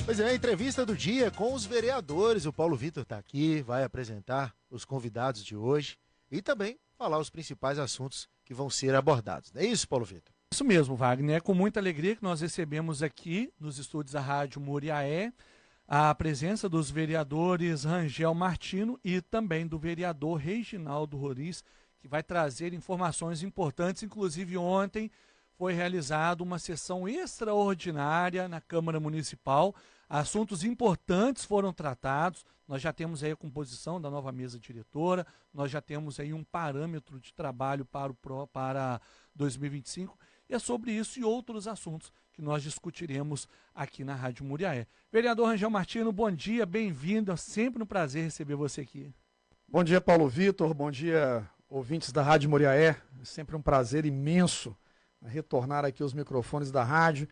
Pois é, a entrevista do dia com os vereadores. O Paulo Vitor está aqui, vai apresentar os convidados de hoje e também falar os principais assuntos que vão ser abordados. Não é isso, Paulo Vitor? Isso mesmo, Wagner. É com muita alegria que nós recebemos aqui nos estúdios da Rádio Muriaé a presença dos vereadores Rangel Martino e também do vereador Reginaldo Roriz, que vai trazer informações importantes. Inclusive ontem foi realizada uma sessão extraordinária na Câmara Municipal. Assuntos importantes foram tratados. Nós já temos aí a composição da nova mesa diretora, nós já temos aí um parâmetro de trabalho para 2025. E é sobre isso e outros assuntos que nós discutiremos aqui na Rádio Muriaé. Vereador Rangel Martino, bom dia, bem-vindo. É sempre um prazer receber você aqui. Bom dia, Paulo Vitor. Bom dia, ouvintes da Rádio Muriaé. É sempre um prazer imenso retornar aqui aos microfones da rádio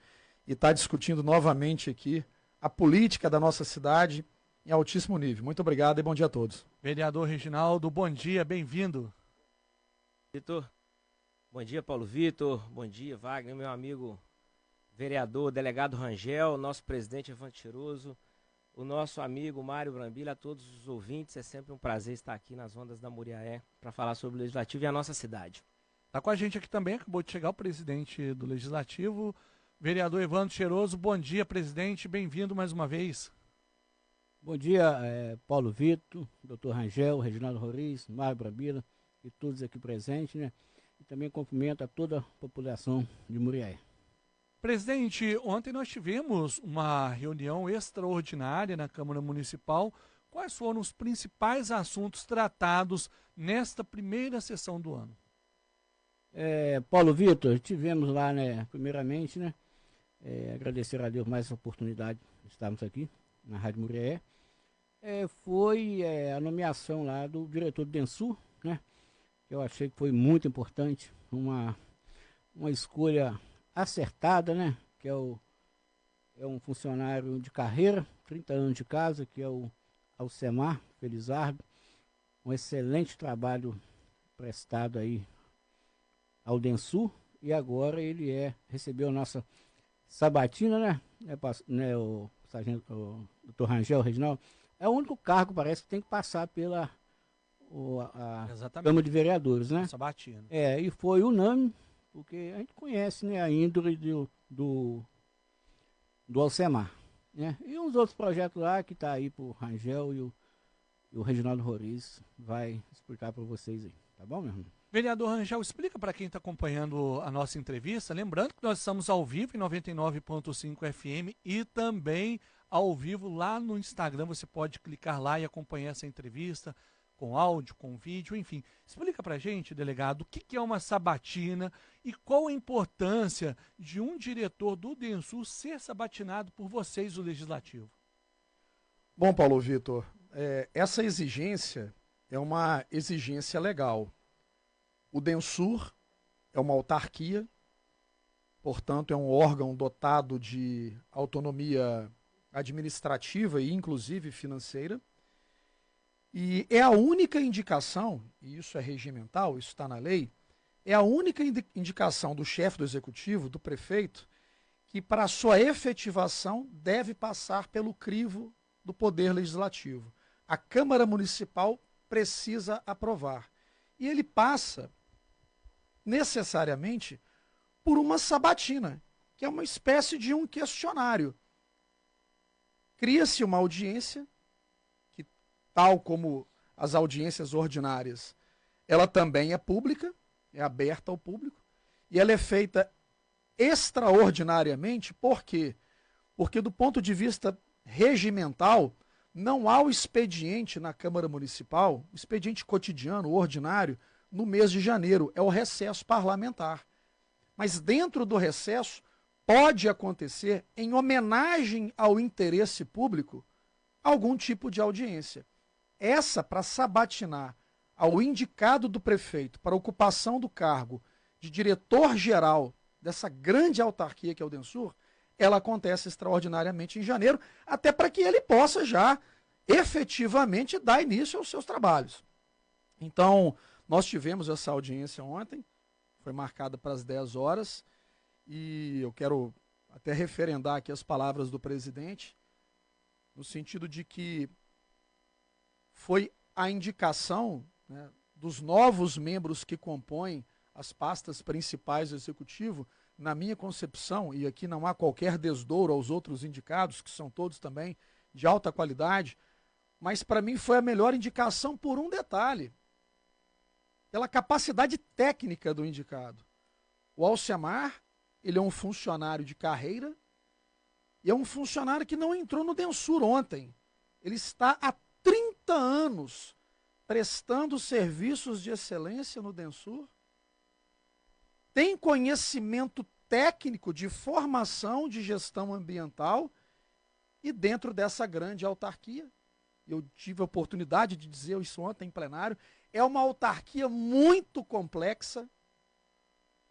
e estar discutindo novamente aqui a política da nossa cidade em altíssimo nível. Muito obrigado e bom dia a todos. Vereador Reginaldo, bom dia, bem-vindo. Vitor, bom dia, Paulo Vitor, bom dia, Wagner, meu amigo vereador, delegado Rangel, nosso presidente Evandro Cheiroso, o nosso amigo Mário Brambila, a todos os ouvintes. É sempre um prazer estar aqui nas ondas da Muriaé para falar sobre o Legislativo e a nossa cidade. Está com a gente aqui também, acabou de chegar o presidente do Legislativo, vereador Evandro Cheiroso. Bom dia, presidente, bem-vindo mais uma vez. Bom dia, Paulo Vitor, doutor Rangel, Reginaldo Roriz, Mário Brambila e todos aqui presentes, né? E também cumprimento a toda a população de Muriaé. Presidente, ontem nós tivemos uma reunião extraordinária na Câmara Municipal. Quais foram os principais assuntos tratados nesta primeira sessão do ano? Paulo Vitor, tivemos lá, né, primeiramente, né, agradecer a Deus mais essa oportunidade de estarmos aqui na Rádio Muriaé. Foi a nomeação lá do diretor do Densur, né, que eu achei que foi muito importante, uma escolha acertada, né, que é um funcionário de carreira, 30 anos de casa, que é o Alcemar Felizardo, um excelente trabalho prestado aí ao Densur, e agora ele recebeu a nossa sabatina, né, o sargento, o Dr. Rangel Reginaldo. É o único cargo, parece, que tem que passar pela Câmara de Vereadores, né? Sabatina. E foi unânime, porque a gente conhece, né, a índole do Alcemar, né? E uns outros projetos lá que tá aí pro Rangel e o Reginaldo Roriz vai explicar para vocês aí, tá bom, meu irmão? Vereador Rangel, explica para quem está acompanhando a nossa entrevista, lembrando que nós estamos ao vivo em 99.5 FM e também ao vivo lá no Instagram. Você pode clicar lá e acompanhar essa entrevista com áudio, com vídeo, enfim. Explica para a gente, delegado, o que é uma sabatina e qual a importância de um diretor do Densur ser sabatinado por vocês, do Legislativo. Bom, Paulo Vitor, essa exigência é uma exigência legal. O Densur é uma autarquia, portanto é um órgão dotado de autonomia administrativa e inclusive financeira, e é a única indicação, e isso é regimental, isso está na lei, é a única indicação do chefe do executivo, do prefeito, que para a sua efetivação deve passar pelo crivo do Poder Legislativo. A Câmara Municipal precisa aprovar. E ele passa necessariamente por uma sabatina, que é uma espécie de um questionário. Cria-se uma audiência, que, tal como as audiências ordinárias, ela também é pública, é aberta ao público, e ela é feita extraordinariamente, por quê? Porque do ponto de vista regimental, não há o expediente na Câmara Municipal, o expediente cotidiano, ordinário, no mês de janeiro, é o recesso parlamentar. Mas dentro do recesso, pode acontecer, em homenagem ao interesse público, algum tipo de audiência. Essa, para sabatinar ao indicado do prefeito para ocupação do cargo de diretor-geral dessa grande autarquia que é o Densur, ela acontece extraordinariamente em janeiro, até para que ele possa já efetivamente dar início aos seus trabalhos. Então, nós tivemos essa audiência ontem, foi marcada para as 10 horas, e eu quero até referendar aqui as palavras do presidente. no sentido de que foi a indicação, né, dos novos membros que compõem as pastas principais do Executivo, na minha concepção, e aqui não há qualquer desdouro aos outros indicados, que são todos também de alta qualidade, mas para mim foi a melhor indicação por um detalhe, pela capacidade técnica do indicado. O Alcemar, ele é um funcionário de carreira e é um funcionário que não entrou no Densur ontem. Ele está há 30 anos prestando serviços de excelência no Densur, tem conhecimento técnico de formação de gestão ambiental e dentro dessa grande autarquia, eu tive a oportunidade de dizer isso ontem em plenário, é uma autarquia muito complexa.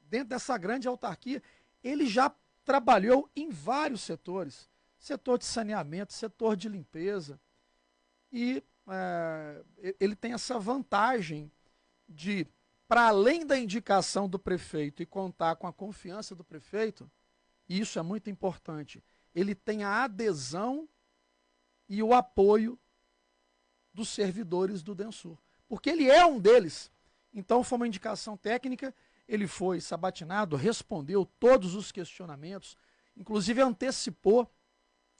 Dentro dessa grande autarquia, ele já trabalhou em vários setores, setor de saneamento, setor de limpeza, e ele tem essa vantagem de, para além da indicação do prefeito e contar com a confiança do prefeito, e isso é muito importante, ele tem a adesão e o apoio dos servidores do Densur, porque ele é um deles. Então foi uma indicação técnica, ele foi sabatinado, respondeu todos os questionamentos, inclusive antecipou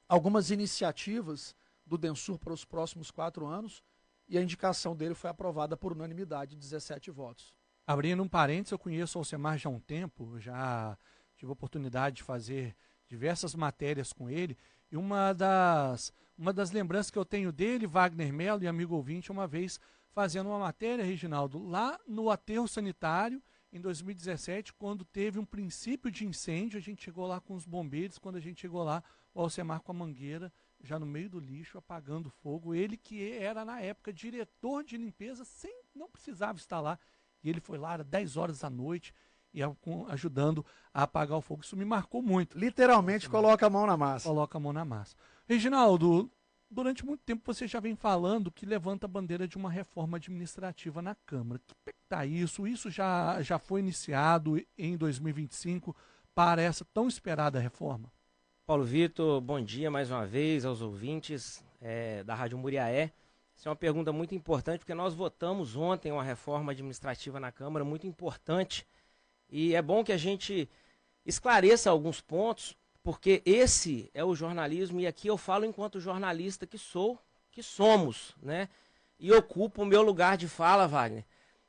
algumas iniciativas do Densur para os próximos 4 anos, e a indicação dele foi aprovada por unanimidade, 17 votos. Abrindo um parênteses, eu conheço o Alcemar já há um tempo, já tive a oportunidade de fazer diversas matérias com ele, e uma das lembranças que eu tenho dele, Wagner Mello e amigo ouvinte, uma vez fazendo uma matéria, Reginaldo, lá no aterro sanitário, em 2017, quando teve um princípio de incêndio, a gente chegou lá com os bombeiros, quando a gente chegou lá, o Alcemar com a mangueira, já no meio do lixo, apagando fogo, ele que era na época diretor de limpeza, não precisava estar lá, e ele foi lá, era 10 horas da noite, e ajudando a apagar o fogo. Isso me marcou muito. Literalmente coloca a mão na massa. Coloca a mão na massa. Reginaldo, durante muito tempo você já vem falando que levanta a bandeira de uma reforma administrativa na Câmara. Que pé que tá isso? Isso já foi iniciado em 2025 para essa tão esperada reforma? Paulo Vitor, bom dia mais uma vez aos ouvintes da Rádio Muriaé. Essa é uma pergunta muito importante, porque nós votamos ontem uma reforma administrativa na Câmara, muito importante, e é bom que a gente esclareça alguns pontos, porque esse é o jornalismo, e aqui eu falo enquanto jornalista que somos, né? E ocupo o meu lugar de fala, Wagner,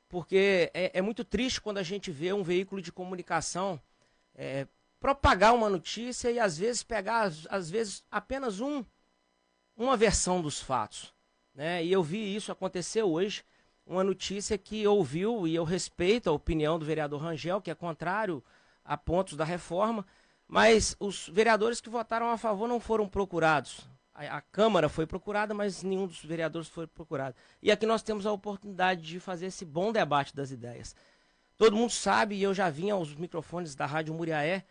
porque é muito triste quando a gente vê um veículo de comunicação propagar uma notícia e às vezes pegar, apenas uma versão dos fatos, né? E eu vi isso acontecer hoje, uma notícia que ouviu, e eu respeito a opinião do vereador Rangel, que é contrário a pontos da reforma, mas os vereadores que votaram a favor não foram procurados. A Câmara foi procurada, mas nenhum dos vereadores foi procurado. E aqui nós temos a oportunidade de fazer esse bom debate das ideias. Todo mundo sabe, e eu já vim aos microfones da Rádio Muriaé,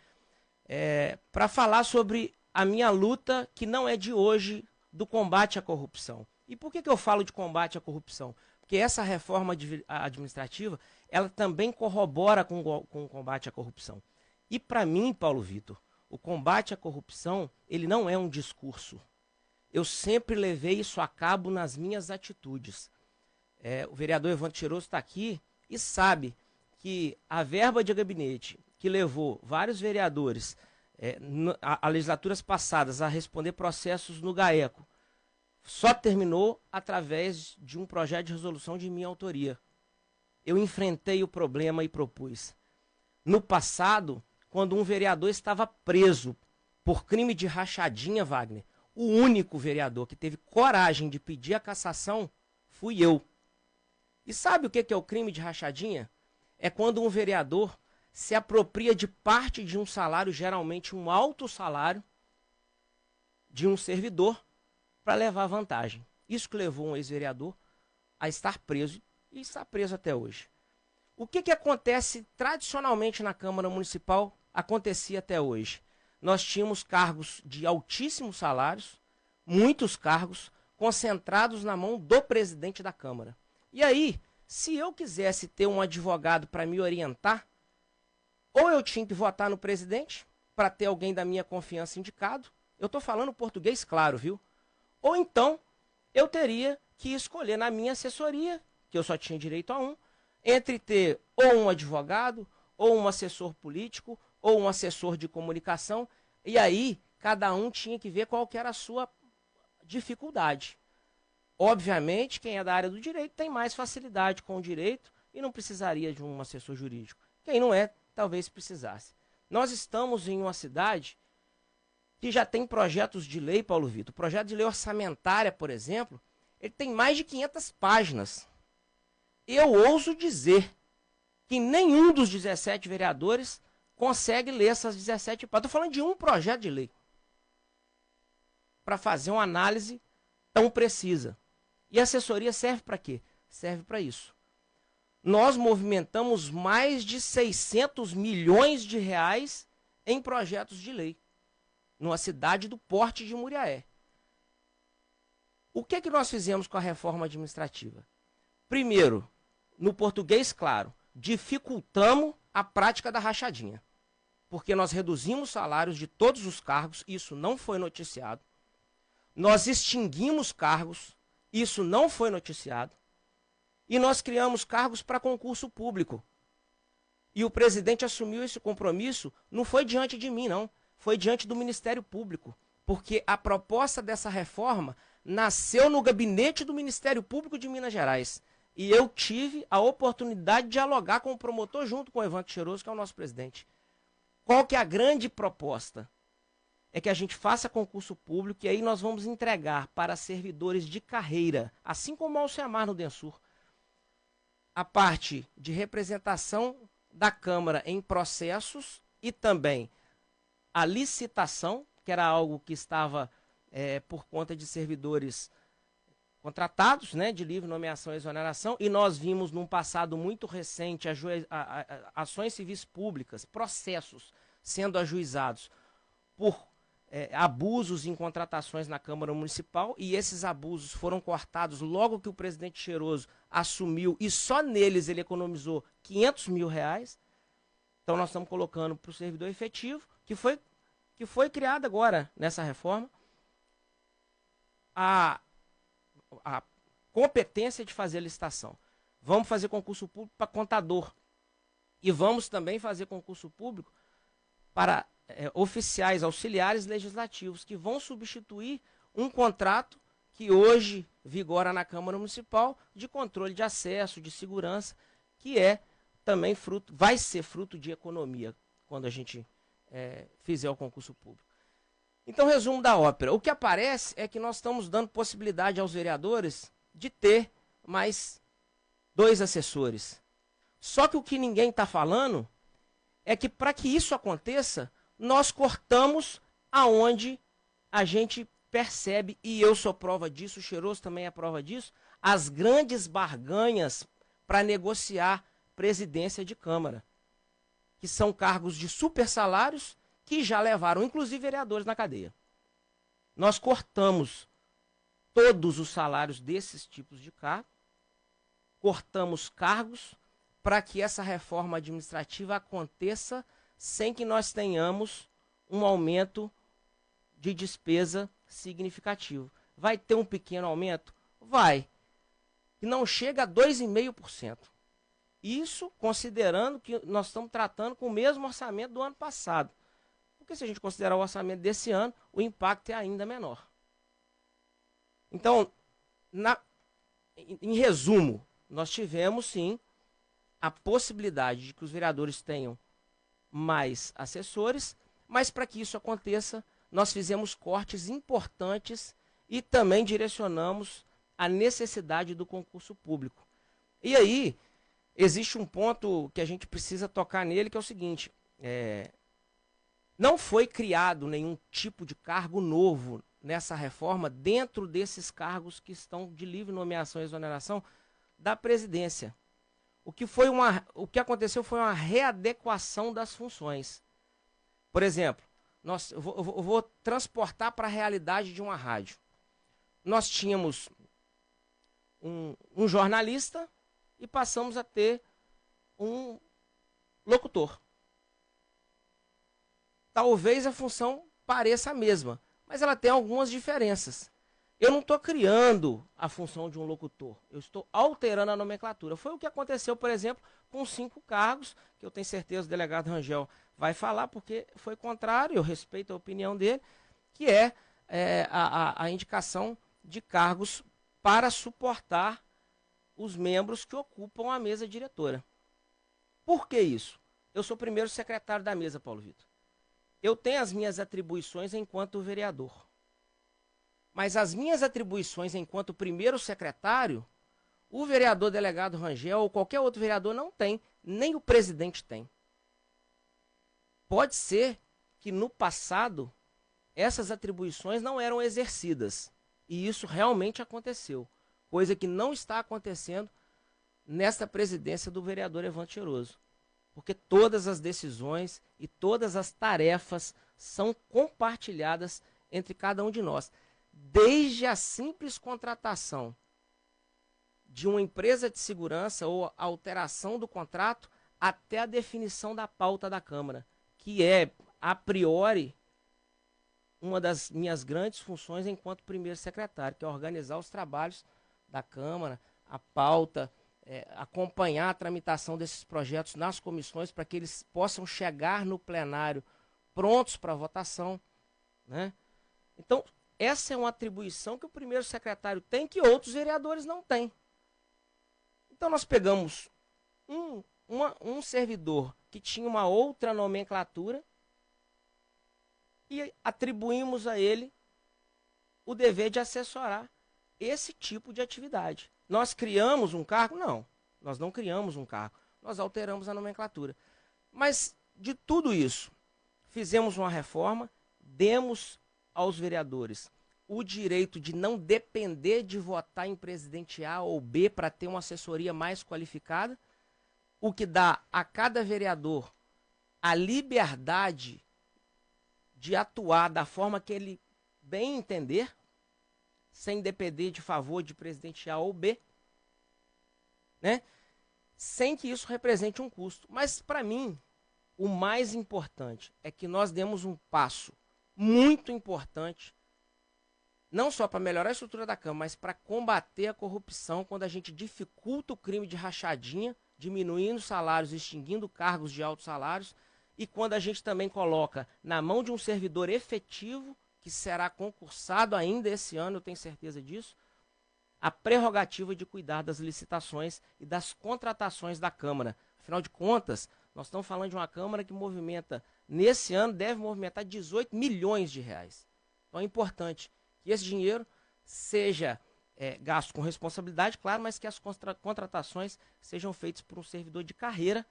para falar sobre a minha luta, que não é de hoje, do combate à corrupção. E por que eu falo de combate à corrupção? Porque essa reforma administrativa, ela também corrobora com o combate à corrupção. E para mim, Paulo Vitor, o combate à corrupção, ele não é um discurso. Eu sempre levei isso a cabo nas minhas atitudes. O vereador Evandro Cheiroso está aqui e sabe que a verba de gabinete que levou vários vereadores a legislaturas passadas a responder processos no GAECO, só terminou através de um projeto de resolução de minha autoria. Eu enfrentei o problema e propus. No passado, quando um vereador estava preso por crime de rachadinha, Wagner, o único vereador que teve coragem de pedir a cassação fui eu. E sabe o que é o crime de rachadinha? É quando um vereador se apropria de parte de um salário, geralmente um alto salário, de um servidor, para levar vantagem. Isso que levou um ex-vereador a estar preso e está preso até hoje. O que acontece tradicionalmente na Câmara Municipal, acontecia até hoje. Nós tínhamos cargos de altíssimos salários, muitos cargos concentrados na mão do presidente da Câmara. E aí, se eu quisesse ter um advogado para me orientar, ou eu tinha que votar no presidente para ter alguém da minha confiança indicado, eu estou falando português claro, viu? Ou então, eu teria que escolher na minha assessoria, que eu só tinha direito a um, entre ter ou um advogado, ou um assessor político, ou um assessor de comunicação, e aí cada um tinha que ver qual que era a sua dificuldade. Obviamente, quem é da área do direito tem mais facilidade com o direito e não precisaria de um assessor jurídico. Quem não é, talvez precisasse. Nós estamos em uma cidade que já tem projetos de lei, Paulo Vitor. O projeto de lei orçamentária, por exemplo, ele tem mais de 500 páginas. Eu ouso dizer que nenhum dos 17 vereadores consegue ler essas 17 páginas. Estou falando de um projeto de lei para fazer uma análise tão precisa. E a assessoria serve para quê? Serve para isso. Nós movimentamos mais de 600 milhões de reais em projetos de lei, numa cidade do porte de Muriaé. O que nós fizemos com a reforma administrativa? Primeiro, no português claro, dificultamos a prática da rachadinha, porque nós reduzimos salários de todos os cargos, isso não foi noticiado. Nós extinguimos cargos, isso não foi noticiado. E nós criamos cargos para concurso público. E o presidente assumiu esse compromisso, não foi diante de mim, não. Foi diante do Ministério Público. Porque a proposta dessa reforma nasceu no gabinete do Ministério Público de Minas Gerais. E eu tive a oportunidade de dialogar com o promotor junto com o Evandro Cheiroso, que é o nosso presidente. Qual que é a grande proposta? É que a gente faça concurso público e aí nós vamos entregar para servidores de carreira, assim como o Alcemar no Densur, a parte de representação da Câmara em processos e também a licitação, que era algo que estava por conta de servidores contratados, né, de livre nomeação e exoneração, e nós vimos num passado muito recente ações civis públicas, processos sendo ajuizados por abusos em contratações na Câmara Municipal, e esses abusos foram cortados logo que o presidente Cheiroso assumiu, e só neles ele economizou 500 mil reais. Então nós estamos colocando para o servidor efetivo, que foi criado agora nessa reforma, a competência de fazer licitação. Vamos fazer concurso público para contador. E vamos também fazer concurso público para oficiais auxiliares legislativos, que vão substituir um contrato que hoje vigora na Câmara Municipal de controle de acesso, de segurança, que também vai ser fruto de economia quando a gente fizer o concurso público. Então, resumo da ópera. O que aparece é que nós estamos dando possibilidade aos vereadores de ter mais 2 assessores. Só que o que ninguém está falando é que para que isso aconteça, nós cortamos aonde a gente percebe, e eu sou prova disso, o Cheiroso também é prova disso, as grandes barganhas para negociar presidência de Câmara, que são cargos de super salários que já levaram, inclusive, vereadores na cadeia. Nós cortamos todos os salários desses tipos de cargos, cortamos cargos para que essa reforma administrativa aconteça sem que nós tenhamos um aumento de despesa significativo. Vai ter um pequeno aumento? Vai. Que não chega a 2,5%. Isso considerando que nós estamos tratando com o mesmo orçamento do ano passado. Porque se a gente considerar o orçamento desse ano, o impacto é ainda menor. Então, em resumo, nós tivemos sim a possibilidade de que os vereadores tenham mais assessores, mas para que isso aconteça, nós fizemos cortes importantes e também direcionamos a necessidade do concurso público. E aí, existe um ponto que a gente precisa tocar nele, que é o seguinte, não foi criado nenhum tipo de cargo novo nessa reforma dentro desses cargos que estão de livre nomeação e exoneração da presidência. O que aconteceu foi uma readequação das funções. Por exemplo, eu vou transportar para a realidade de uma rádio. Nós tínhamos um jornalista e passamos a ter um locutor. Talvez a função pareça a mesma, mas ela tem algumas diferenças. Eu não estou criando a função de um locutor, eu estou alterando a nomenclatura. Foi o que aconteceu, por exemplo, com 5 cargos, que eu tenho certeza o delegado Rangel vai falar, porque foi contrário, eu respeito a opinião dele, que é, a indicação de cargos para suportar os membros que ocupam a mesa diretora. Por que isso? Eu sou o primeiro secretário da mesa, Paulo Vitor. Eu tenho as minhas atribuições enquanto vereador. Mas as minhas atribuições enquanto primeiro secretário, o vereador delegado Rangel ou qualquer outro vereador não tem, nem o presidente tem. Pode ser que no passado essas atribuições não eram exercidas. E isso realmente aconteceu. Coisa que não está acontecendo nesta presidência do vereador Evandro Cheiroso. Porque todas as decisões e todas as tarefas são compartilhadas entre cada um de nós. Desde a simples contratação de uma empresa de segurança ou a alteração do contrato até a definição da pauta da Câmara, que é, a priori, uma das minhas grandes funções enquanto primeiro secretário, que é organizar os trabalhos da Câmara, a pauta, acompanhar a tramitação desses projetos nas comissões para que eles possam chegar no plenário prontos para votação, né? Então, essa é uma atribuição que o primeiro secretário tem que outros vereadores não têm. Então nós pegamos um servidor que tinha uma outra nomenclatura e atribuímos a ele o dever de assessorar esse tipo de atividade. Nós criamos um cargo? Não, nós não criamos um cargo. Nós alteramos a nomenclatura. Mas de tudo isso, fizemos uma reforma, demos aos vereadores o direito de não depender de votar em presidente A ou B para ter uma assessoria mais qualificada, o que dá a cada vereador a liberdade de atuar da forma que ele bem entender, sem depender de favor de presidente A ou B, né? Sem que isso represente um custo. Mas, para mim, o mais importante é que nós demos um passo muito importante, não só para melhorar a estrutura da Câmara, mas para combater a corrupção quando a gente dificulta o crime de rachadinha, diminuindo salários, extinguindo cargos de altos salários, e quando a gente também coloca na mão de um servidor efetivo, que será concursado ainda esse ano, eu tenho certeza disso, a prerrogativa de cuidar das licitações e das contratações da Câmara. Afinal de contas, nós estamos falando de uma Câmara que movimenta, nesse ano, deve movimentar 18 milhões de reais. Então é importante que esse dinheiro seja gasto com responsabilidade, claro, mas que as contratações sejam feitas por um servidor de carreira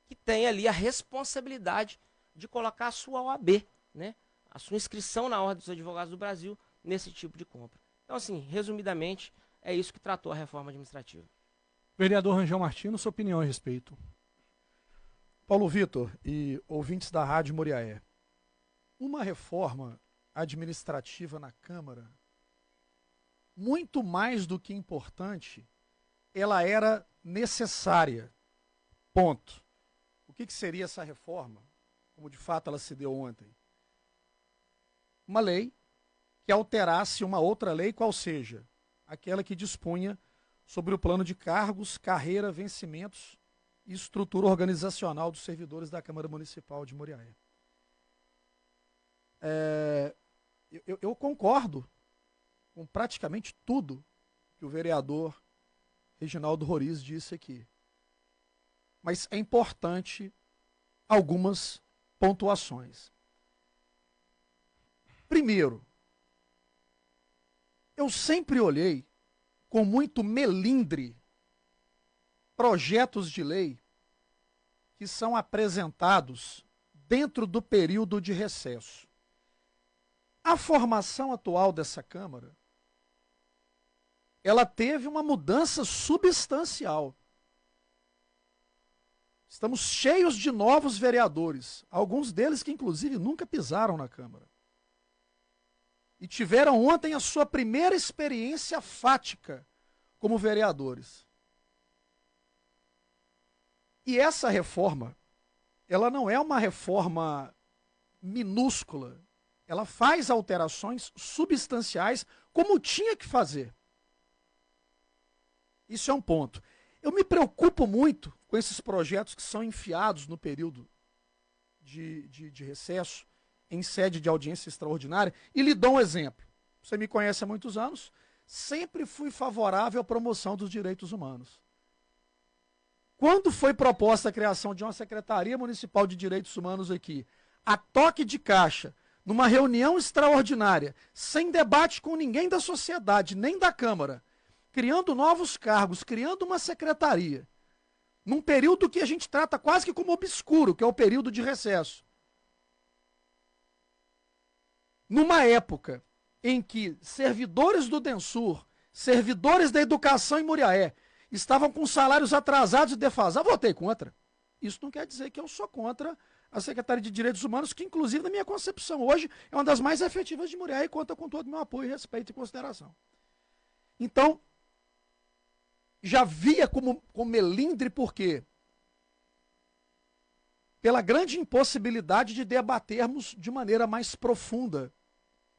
que tenha ali a responsabilidade de colocar a sua OAB, né? A sua inscrição na Ordem dos Advogados do Brasil nesse tipo de compra. Então, assim, resumidamente, é isso que tratou a reforma administrativa. Vereador Rangel Martino, sua opinião a respeito. Paulo Vitor e ouvintes da Rádio Moriaé, uma reforma administrativa na Câmara, muito mais do que importante, ela era necessária. Ponto. O que seria essa reforma? Como de fato ela se deu ontem? Uma lei que alterasse uma outra lei, qual seja? Aquela que dispunha sobre o plano de cargos, carreira, vencimentos e estrutura organizacional dos servidores da Câmara Municipal de Moriaé. Eu concordo com praticamente tudo que o vereador Reginaldo Roriz disse aqui. Mas é importante algumas pontuações. Primeiro, eu sempre olhei com muito melindre projetos de lei que são apresentados dentro do período de recesso. A formação atual dessa Câmara, ela teve uma mudança substancial. Estamos cheios de novos vereadores, alguns deles que inclusive nunca pisaram na Câmara. E tiveram ontem a sua primeira experiência fática como vereadores. E essa reforma, ela não é uma reforma minúscula ela faz alterações substanciais como tinha que fazer. Isso é um ponto. Eu me preocupo muito com esses projetos que são enfiados no período de recesso, em sede de audiência extraordinária, e lhe dou um exemplo. Você me conhece há muitos anos, sempre fui favorável à promoção dos direitos humanos. Quando foi proposta a criação de uma Secretaria Municipal de Direitos Humanos aqui, a toque de caixa, numa reunião extraordinária, sem debate com ninguém da sociedade, nem da Câmara, criando novos cargos, criando uma secretaria, num período que a gente trata quase que como obscuro, que é o período de recesso. Numa época em que servidores do Densur, servidores da educação em Muriaé, estavam com salários atrasados e defasados, votei contra. Isso não quer dizer que eu sou contra a Secretaria de Direitos Humanos, que inclusive na minha concepção hoje é uma das mais efetivas de Muriaé e conta com todo o meu apoio, respeito e consideração. Então, já via como melindre, por quê? Pela grande impossibilidade de debatermos de maneira mais profunda.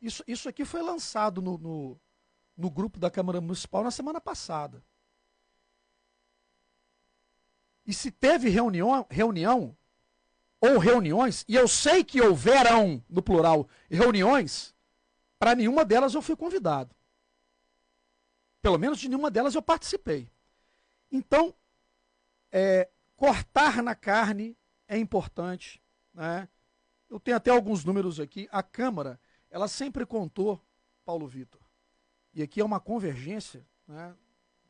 Isso aqui foi lançado no grupo da Câmara Municipal na semana passada. E se teve reunião ou reuniões, e eu sei que houveram, no plural, reuniões, para nenhuma delas eu fui convidado. Pelo menos de nenhuma delas eu participei. Então, cortar na carne é importante, né? Eu tenho até alguns números aqui. A Câmara, ela sempre contou, Paulo Vitor, e aqui é uma convergência, né,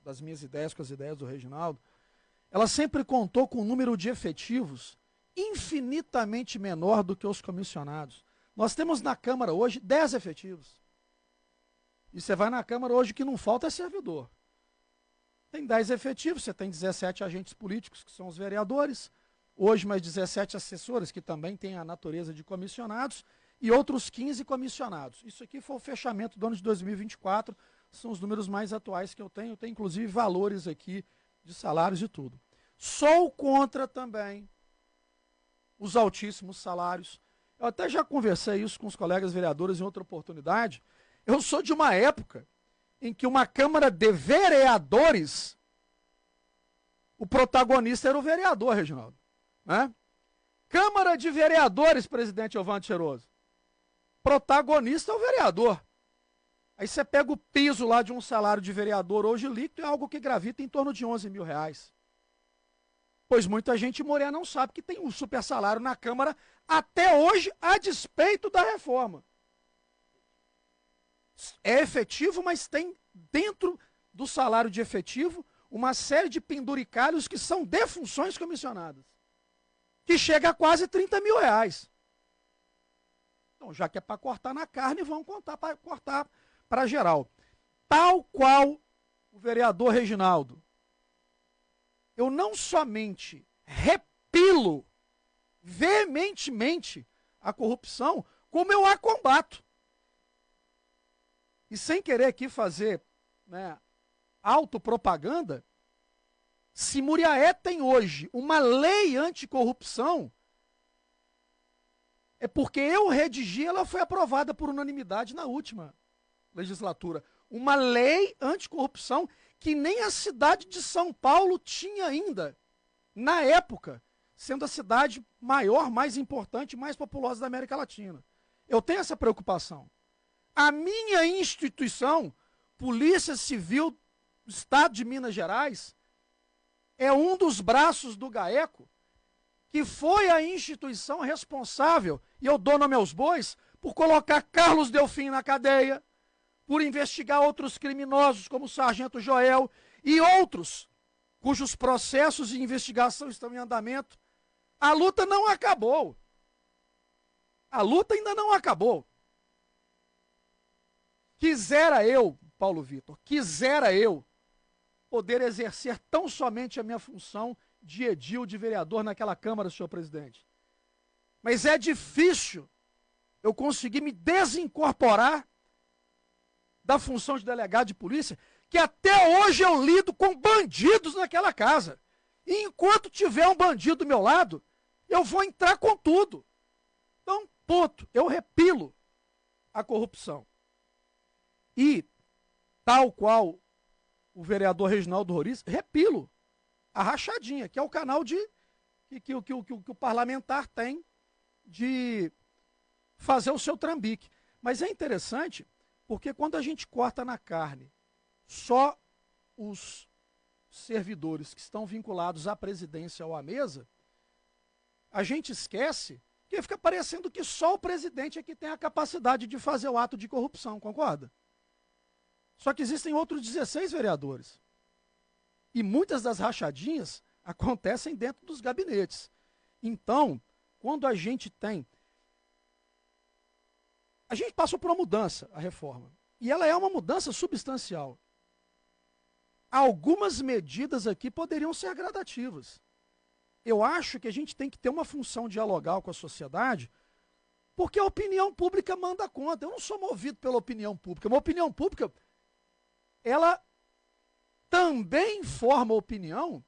das minhas ideias com as ideias do Reginaldo, ela sempre contou com um número de efetivos infinitamente menor do que os comissionados. Nós temos na Câmara hoje 10 efetivos. E você vai na Câmara hoje, que não falta é servidor. Tem 10 efetivos, você tem 17 agentes políticos, que são os vereadores, hoje mais 17 assessores, que também têm a natureza de comissionados, e outros 15 comissionados. Isso aqui foi o fechamento do ano de 2024, são os números mais atuais que eu tenho inclusive valores aqui de salários e tudo. Sou contra também os altíssimos salários. Eu até já conversei isso com os colegas vereadores em outra oportunidade. Eu sou de uma época em que uma Câmara de Vereadores, o protagonista era o vereador, Reginaldo. Né? Câmara de Vereadores, presidente Elvando Cheiroso. Protagonista é o vereador. Aí você pega o piso lá de um salário de vereador hoje líquido, é algo que gravita em torno de R$11 mil. Pois muita gente morena não sabe que tem um super salário na Câmara até hoje, a despeito da reforma. É efetivo, mas tem dentro do salário de efetivo uma série de penduricalhos que são defunções comissionadas, que chega a quase R$30 mil. Então, já que é para cortar na carne, vão cortar para geral. Tal qual o vereador Reginaldo, eu não somente repilo veementemente a corrupção, como eu a combato. E sem querer aqui fazer, né, autopropaganda, se Muriaé tem hoje uma lei anticorrupção, é porque eu redigi, ela foi aprovada por unanimidade na última legislatura. Uma lei anticorrupção que nem a cidade de São Paulo tinha ainda, na época, sendo a cidade maior, mais importante, mais populosa da América Latina. Eu tenho essa preocupação. A minha instituição, Polícia Civil do Estado de Minas Gerais, é um dos braços do GAECO, que foi a instituição responsável, e eu dou nome aos bois, por colocar Carlos Delfim na cadeia, por investigar outros criminosos, como o Sargento Joel, e outros, cujos processos de investigação estão em andamento. A luta não acabou. A luta ainda não acabou. Quisera eu, Paulo Vitor, quisera eu poder exercer tão somente a minha função de edil, de vereador naquela Câmara, senhor presidente. Mas é difícil eu conseguir me desincorporar da função de delegado de polícia, que até hoje eu lido com bandidos naquela casa. E enquanto tiver um bandido do meu lado, eu vou entrar com tudo. Então, ponto, eu repilo a corrupção. E, tal qual o vereador Reginaldo Roriz, repilo, a rachadinha, que é o canal que o parlamentar tem de fazer o seu trambique. Mas é interessante, porque quando a gente corta na carne só os servidores que estão vinculados à presidência ou à mesa, a gente esquece que fica parecendo que só o presidente é que tem a capacidade de fazer o ato de corrupção, concorda? Só que existem outros 16 vereadores. E muitas das rachadinhas acontecem dentro dos gabinetes. Então, quando a gente tem... A gente passou por uma mudança, a reforma. E ela é uma mudança substancial. Algumas medidas aqui poderiam ser gradativas. Eu acho que a gente tem que ter uma função dialogal com a sociedade, porque a opinião pública manda conta. Eu não sou movido pela opinião pública. Uma opinião pública, ela também forma opinião.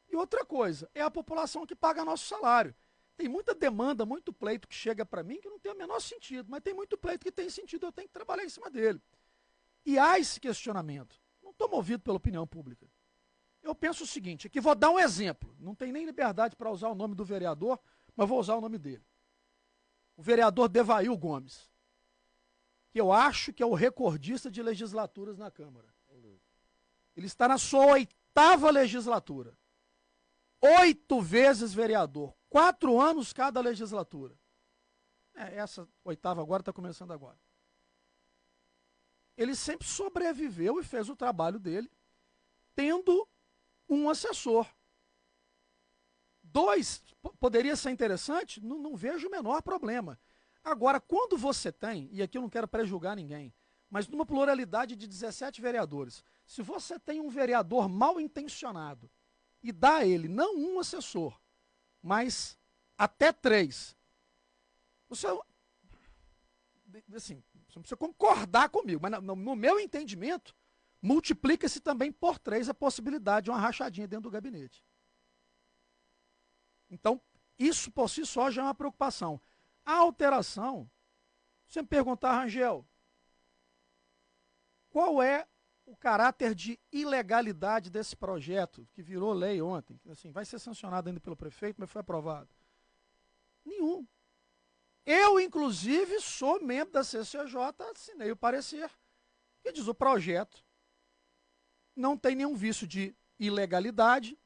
E outra coisa, é a população que paga nosso salário. Tem muita demanda, muito pleito que chega para mim que não tem o menor sentido, mas tem muito pleito que tem sentido, eu tenho que trabalhar em cima dele. E há esse questionamento. Não estou movido pela opinião pública. Eu penso o seguinte, aqui vou dar um exemplo. Não tem nem liberdade para usar o nome do vereador, mas vou usar o nome dele. O vereador Devail Gomes, que eu acho que é o recordista de legislaturas na Câmara. Ele está na sua 8ª legislatura. 8 vezes vereador. 4 anos cada legislatura. Essa 8ª agora está começando agora. Ele sempre sobreviveu e fez o trabalho dele, tendo um assessor. 2, poderia ser interessante? Não vejo o menor problema. Agora, quando você tem, e aqui eu não quero prejulgar ninguém, mas numa pluralidade de 17 vereadores, se você tem um vereador mal intencionado e dá a ele não um assessor, mas até 3, você, assim, você não precisa concordar comigo, mas no meu entendimento, multiplica-se também por 3 a possibilidade de uma rachadinha dentro do gabinete. Então, isso por si só já é uma preocupação. A alteração, você me perguntar, Rangel, qual é o caráter de ilegalidade desse projeto, que virou lei ontem, assim, vai ser sancionado ainda pelo prefeito, mas foi aprovado? Nenhum. Eu, inclusive, sou membro da CCJ, assinei o parecer, que diz o projeto não tem nenhum vício de ilegalidade,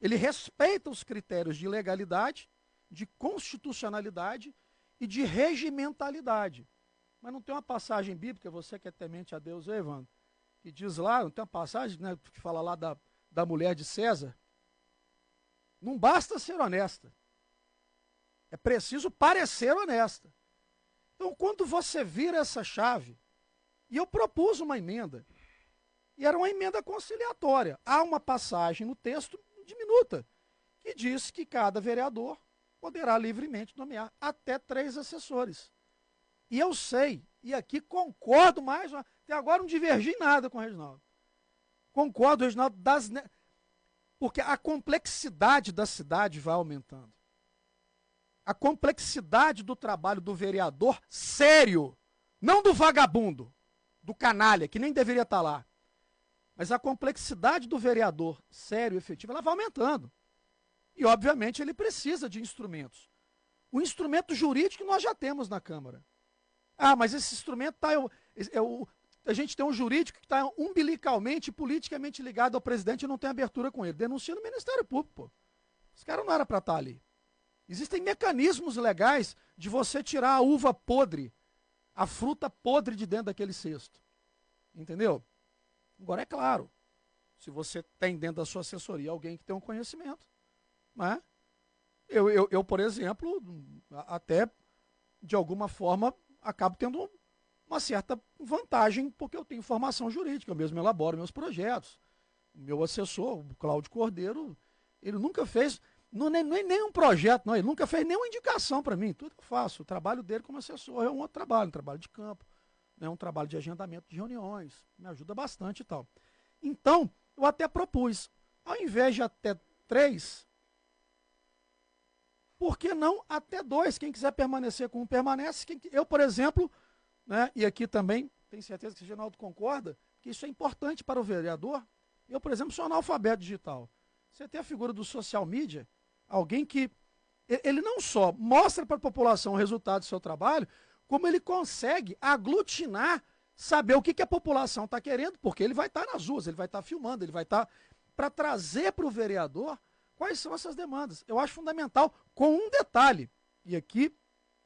ele respeita os critérios de legalidade, de constitucionalidade e de regimentalidade. Mas não tem uma passagem bíblica, você que é temente a Deus, Evandro, que diz lá, não tem uma passagem, né, que fala lá da mulher de César? Não basta ser honesta. É preciso parecer honesta. Então, quando você vira essa chave, e eu propus uma emenda, e era uma emenda conciliatória. Há uma passagem no texto diminuta, que diz que cada vereador poderá livremente nomear até 3 assessores. E eu sei, e aqui concordo mais, até agora não divergi em nada com o Reginaldo. Concordo, Reginaldo, porque a complexidade da cidade vai aumentando. A complexidade do trabalho do vereador sério, não do vagabundo, do canalha, que nem deveria estar lá. Mas a complexidade do vereador sério e efetivo, ela vai aumentando. E, obviamente, ele precisa de instrumentos. O instrumento jurídico nós já temos na Câmara. Ah, mas esse instrumento está... a gente tem um jurídico que está umbilicalmente, politicamente ligado ao presidente e não tem abertura com ele. Denuncia no Ministério Público, pô. Esse cara não era para estar ali. Existem mecanismos legais de você tirar a uva podre, a fruta podre de dentro daquele cesto. Entendeu? Agora, é claro, se você tem dentro da sua assessoria alguém que tem um conhecimento, né? Eu, por exemplo, até de alguma forma, acabo tendo uma certa vantagem, porque eu tenho formação jurídica, eu mesmo elaboro meus projetos. O meu assessor, o Cláudio Cordeiro, ele nunca fez, nem um projeto, não, ele nunca fez nenhuma indicação para mim, tudo que eu faço. O trabalho dele como assessor é um outro trabalho, um trabalho de campo, né, um trabalho de agendamento de reuniões, me ajuda bastante e tal. Então, eu até propus, ao invés de até 3, por que não até 2? Quem quiser permanecer com um, permanece. Eu, por exemplo, né? E aqui também, tenho certeza que o Reginaldo concorda, que isso é importante para o vereador. Eu, por exemplo, sou analfabeto digital. Você tem a figura do social media, alguém que ele não só mostra para a população o resultado do seu trabalho, como ele consegue aglutinar, saber o que a população está querendo, porque ele vai estar nas ruas, ele vai estar filmando, ele vai estar para trazer para o vereador quais são essas demandas. Eu acho fundamental, com um detalhe, e aqui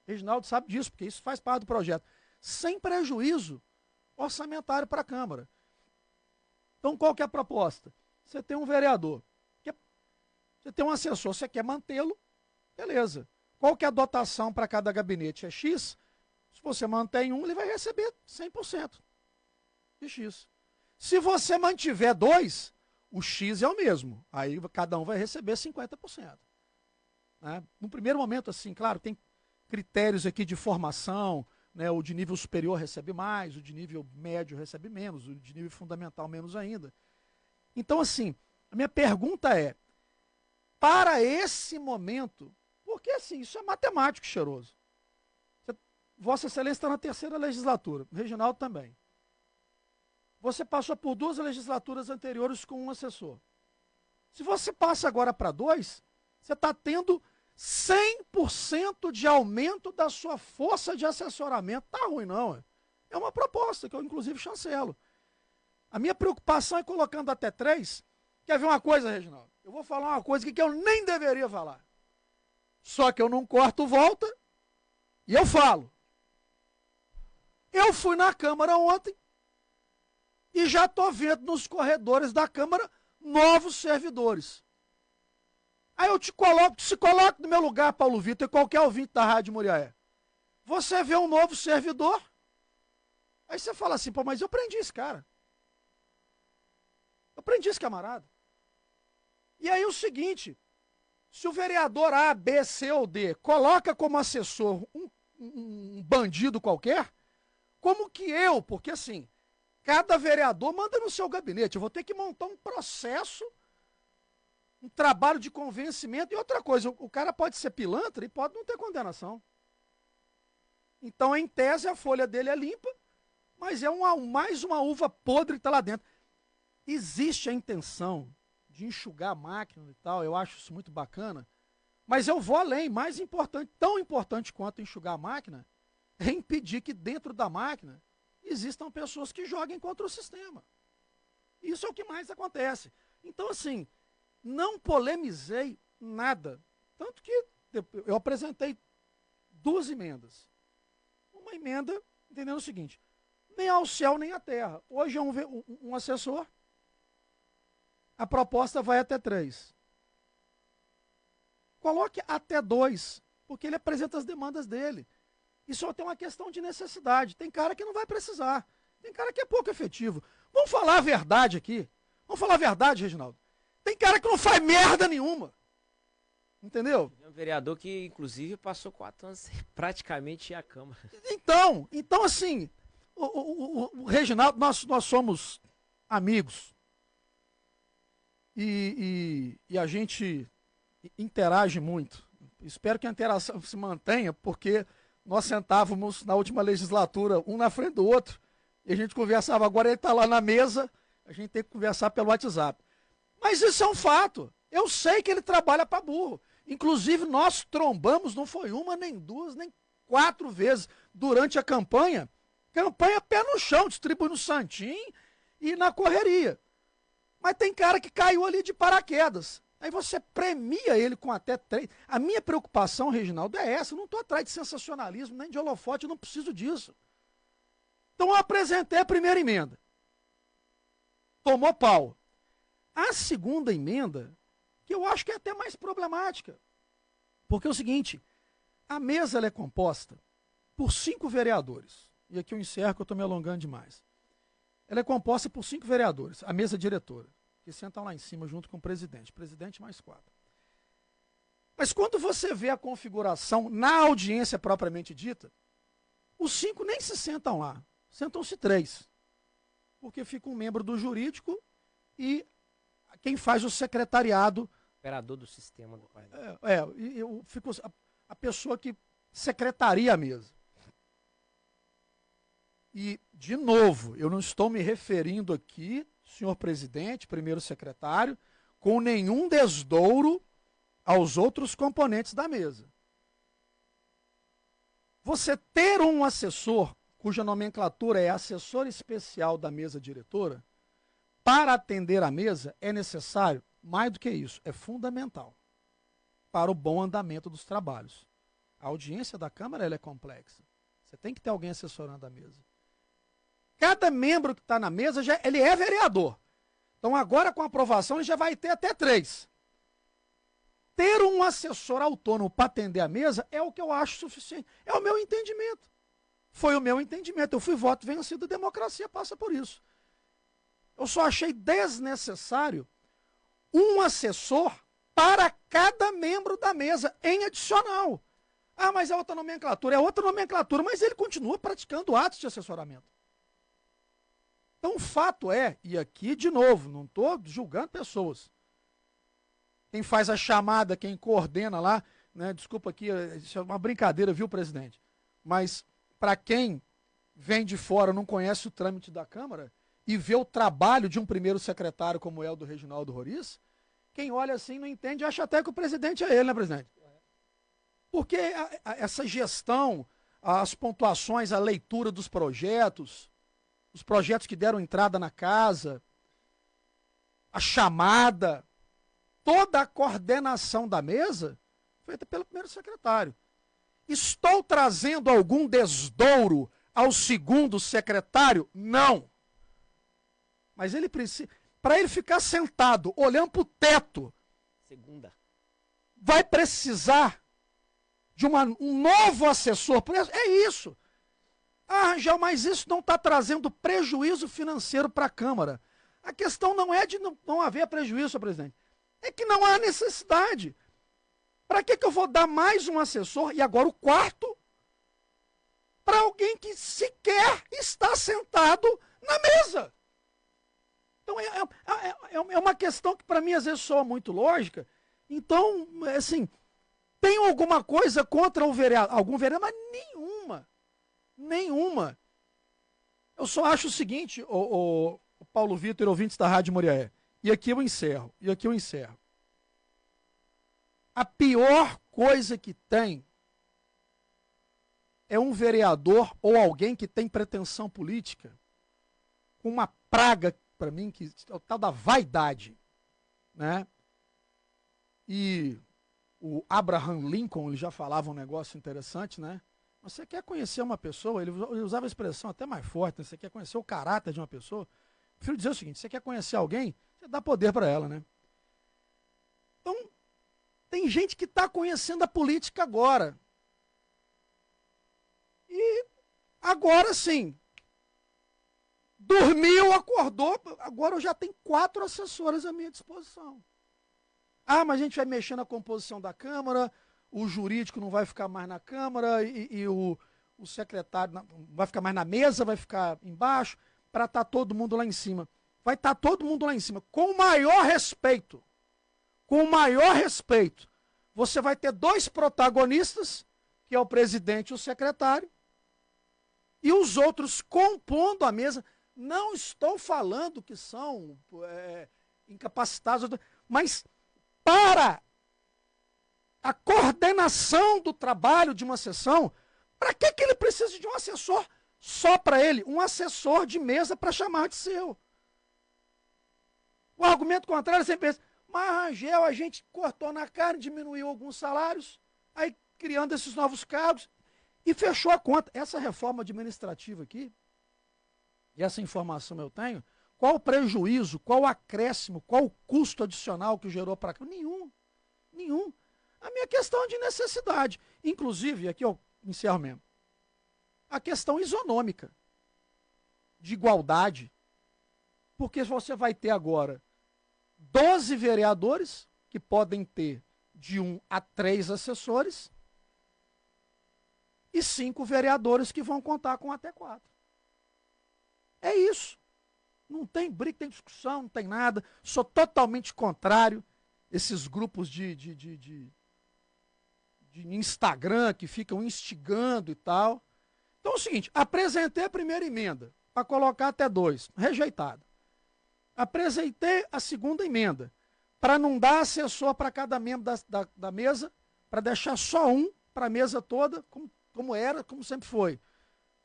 Reginaldo sabe disso, porque isso faz parte do projeto, sem prejuízo orçamentário para a Câmara. Então, qual que é a proposta? Você tem um vereador, você tem um assessor, você quer mantê-lo, beleza. Qual que é a dotação para cada gabinete? É X? Se você mantém um, ele vai receber 100% de X. Se você mantiver 2, o X é o mesmo. Aí cada um vai receber 50%. Né? No primeiro momento, assim, claro, tem critérios aqui de formação, né? O de nível superior recebe mais, o de nível médio recebe menos, o de nível fundamental menos ainda. Então, assim, a minha pergunta é, para esse momento, porque assim, isso é matemático, Cheiroso. Vossa Excelência está na 3ª legislatura, o Reginaldo também. Você passou por 2 legislaturas anteriores com um assessor. Se você passa agora para 2, você está tendo 100% de aumento da sua força de assessoramento. Tá ruim não, é uma proposta que eu inclusive chancelo. A minha preocupação é colocando até 3. Quer ver uma coisa, Reginaldo? Eu vou falar uma coisa que eu nem deveria falar. Só que eu não corto volta e eu falo. Eu fui na Câmara ontem e já estou vendo nos corredores da Câmara novos servidores. Aí eu se coloque no meu lugar, Paulo Vitor, e qualquer ouvinte da Rádio Muriaé. Você vê um novo servidor, aí você fala assim, pô, mas eu prendi esse cara. Eu prendi esse camarada. E aí o seguinte, se o vereador A, B, C ou D coloca como assessor um bandido qualquer, como que eu, porque assim, cada vereador manda no seu gabinete, eu vou ter que montar um processo, um trabalho de convencimento e outra coisa, o cara pode ser pilantra e pode não ter condenação. Então, em tese, a folha dele é limpa, mas é mais uma uva podre que está lá dentro. Existe a intenção de enxugar a máquina e tal, eu acho isso muito bacana, mas eu vou além, mais importante, tão importante quanto enxugar a máquina, é impedir que dentro da máquina existam pessoas que joguem contra o sistema. Isso é o que mais acontece. Então, assim, não polemizei nada, tanto que eu apresentei 2 emendas. Uma emenda, entendendo o seguinte, nem ao céu nem à terra. Hoje é um assessor, a proposta vai até 3. Coloque até 2, porque ele apresenta as demandas dele. E só tem uma questão de necessidade. Tem cara que não vai precisar. Tem cara que é pouco efetivo. Vamos falar a verdade aqui. Vamos falar a verdade, Reginaldo. Tem cara que não faz merda nenhuma. Entendeu? É um vereador que, inclusive, passou 4 anos praticamente a Câmara. Então assim, o Reginaldo, nós somos amigos. E a gente interage muito. Espero que a interação se mantenha, porque nós sentávamos na última legislatura, um na frente do outro, e a gente conversava. Agora ele está lá na mesa, a gente tem que conversar pelo WhatsApp. Mas isso é um fato. Eu sei que ele trabalha para burro. Inclusive, nós trombamos, não foi 1, nem 2, nem 4 vezes durante a campanha. Campanha pé no chão, distribuindo santinho e na correria. Mas tem cara que caiu ali de paraquedas. Aí você premia ele com até 3. A minha preocupação, Reginaldo, é essa. Eu não estou atrás de sensacionalismo, nem de holofote, eu não preciso disso. Então eu apresentei a primeira emenda. Tomou pau. A segunda emenda, que eu acho que é até mais problemática. Porque é o seguinte, a mesa ela é composta por 5 vereadores. E aqui eu encerro que eu estou me alongando demais. Ela é composta por 5 vereadores, a mesa diretora, que sentam lá em cima junto com o presidente mais 4. Mas quando você vê a configuração na audiência propriamente dita, os 5 nem se sentam lá, sentam-se 3. Porque fica um membro do jurídico e quem faz o secretariado. Operador do sistema do país. E eu fico a pessoa que secretaria a mesa. E, de novo, eu não estou me referindo aqui, senhor presidente, primeiro secretário, com nenhum desdouro aos outros componentes da mesa. Você ter um assessor, cuja nomenclatura é assessor especial da mesa diretora, para atender a mesa é necessário, mais do que isso, é fundamental para o bom andamento dos trabalhos. A audiência da Câmara ela é complexa. Você tem que ter alguém assessorando a mesa. Cada membro que está na mesa, ele é vereador. Então agora com a aprovação ele já vai ter até 3. Ter um assessor autônomo para atender a mesa é o que eu acho suficiente. É o meu entendimento. Foi o meu entendimento. Eu fui voto vencido, a democracia passa por isso. Eu só achei desnecessário um assessor para cada membro da mesa, em adicional. Ah, mas é outra nomenclatura. É outra nomenclatura, mas ele continua praticando atos de assessoramento. Então o fato é, e aqui de novo, não estou julgando pessoas. Quem faz a chamada, quem coordena lá, né, desculpa aqui, isso é uma brincadeira, viu, presidente? Mas para quem vem de fora, não conhece o trâmite da Câmara e vê o trabalho de um primeiro secretário como é o do Reginaldo Roriz, quem olha assim não entende, acha até que o presidente é ele, né, presidente? Porque essa gestão, as pontuações, a leitura dos projetos, os projetos que deram entrada na casa, a chamada, toda a coordenação da mesa, feita pelo primeiro secretário. Estou trazendo algum desdouro ao segundo secretário? Não. Mas ele precisa, para ele ficar sentado, olhando para o teto, vai precisar de um novo assessor. É isso. Ah, Rangel, mas isso não está trazendo prejuízo financeiro para a Câmara. A questão não é de não haver prejuízo, senhor presidente. É que não há necessidade. Para que eu vou dar mais um assessor, e agora o quarto, para alguém que sequer está sentado na mesa? Então, é uma questão que para mim às vezes soa muito lógica. Então, assim, tem alguma coisa contra o vereador, algum vereador, mas nenhuma. Eu só acho o seguinte, o Paulo Vitor e ouvintes da Rádio Moriaé, e aqui eu encerro. A pior coisa que tem é um vereador ou alguém que tem pretensão política com uma praga, para mim, que é o tal da vaidade, né? E o Abraham Lincoln, ele já falava um negócio interessante, né? Você quer conhecer uma pessoa, ele usava a expressão até mais forte, né? Você quer conhecer o caráter de uma pessoa, prefiro dizer o seguinte, você quer conhecer alguém, você dá poder para ela, né? Então, tem gente que está conhecendo a política agora. E agora sim, dormiu, acordou, agora eu já tenho 4 assessoras à minha disposição. Ah, mas a gente vai mexer na composição da Câmara, o jurídico não vai ficar mais na Câmara e o secretário vai ficar mais na mesa, vai ficar embaixo, para estar todo mundo lá em cima. Vai estar todo mundo lá em cima, com o maior respeito. Com o maior respeito. Você vai ter 2 protagonistas, que é o presidente e o secretário, e os outros compondo a mesa. Não estou falando que são incapacitados, mas para a coordenação do trabalho de uma sessão, para que ele precisa de um assessor só para ele? Um assessor de mesa para chamar de seu. O argumento contrário sempre pensa, mas Rangel, a gente cortou na carne, diminuiu alguns salários, aí criando esses novos cargos e fechou a conta. Essa reforma administrativa aqui, e essa informação eu tenho, qual o prejuízo, qual o acréscimo, qual o custo adicional que gerou para cá? Nenhum. A minha questão é de necessidade. Inclusive, aqui eu encerro mesmo, a questão isonômica, de igualdade, porque você vai ter agora 12 vereadores, que podem ter de 1 a 3 assessores, e 5 vereadores que vão contar com até 4. É isso. Não tem briga, tem discussão, não tem nada. Sou totalmente contrário a esses grupos de Instagram que ficam instigando e tal. Então é o seguinte, apresentei a primeira emenda para colocar até 2, rejeitada. Apresentei a segunda emenda para não dar assessor para cada membro da mesa, para deixar só um para a mesa toda, como era, como sempre foi.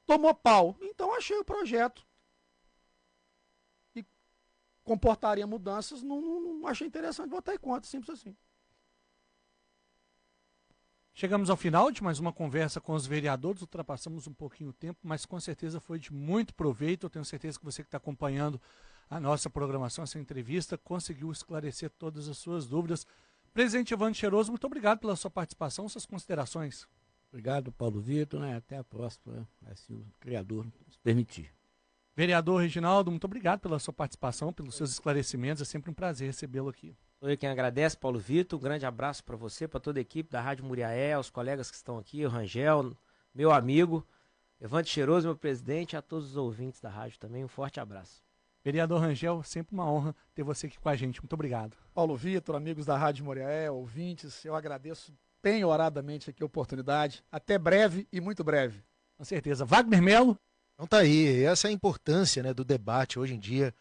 Tomou pau. Então achei o projeto que comportaria mudanças, não achei interessante, votar em contra, simples assim. Chegamos ao final de mais uma conversa com os vereadores, ultrapassamos um pouquinho o tempo, mas com certeza foi de muito proveito. Eu tenho certeza que você que está acompanhando a nossa programação, essa entrevista, conseguiu esclarecer todas as suas dúvidas. Presidente Evandro Cheiroso, muito obrigado pela sua participação, suas considerações. Obrigado, Paulo Vitor, né? Até a próxima, se o Criador nos permitir. Vereador Reginaldo, muito obrigado pela sua participação, pelos seus esclarecimentos, é sempre um prazer recebê-lo aqui. Sou eu quem agradece, Paulo Vitor. Um grande abraço para você, para toda a equipe da Rádio Muriaé, aos colegas que estão aqui, o Rangel, meu amigo, Evandro Cheiroso, meu presidente, e a todos os ouvintes da rádio também. Um forte abraço. Vereador Rangel, sempre uma honra ter você aqui com a gente. Muito obrigado. Paulo Vitor, amigos da Rádio Muriaé, ouvintes, eu agradeço penhoradamente aqui a oportunidade. Até breve e muito breve. Com certeza. Wagner Melo. Então tá aí, essa é a importância, né, do debate. Hoje em dia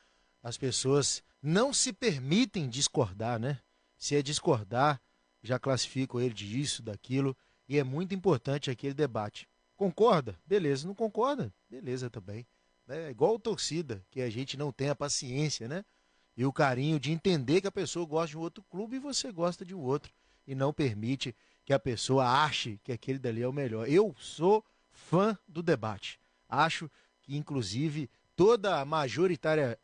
as pessoas não se permitem discordar, né? Se é discordar, já classificam ele disso, daquilo, e é muito importante aquele debate. Concorda? Beleza. Não concorda? Beleza também. É igual torcida, que a gente não tem a paciência, né? E o carinho de entender que a pessoa gosta de um outro clube e você gosta de um outro. E não permite que a pessoa ache que aquele dali é o melhor. Eu sou fã do debate. Acho que, inclusive, toda a majoritária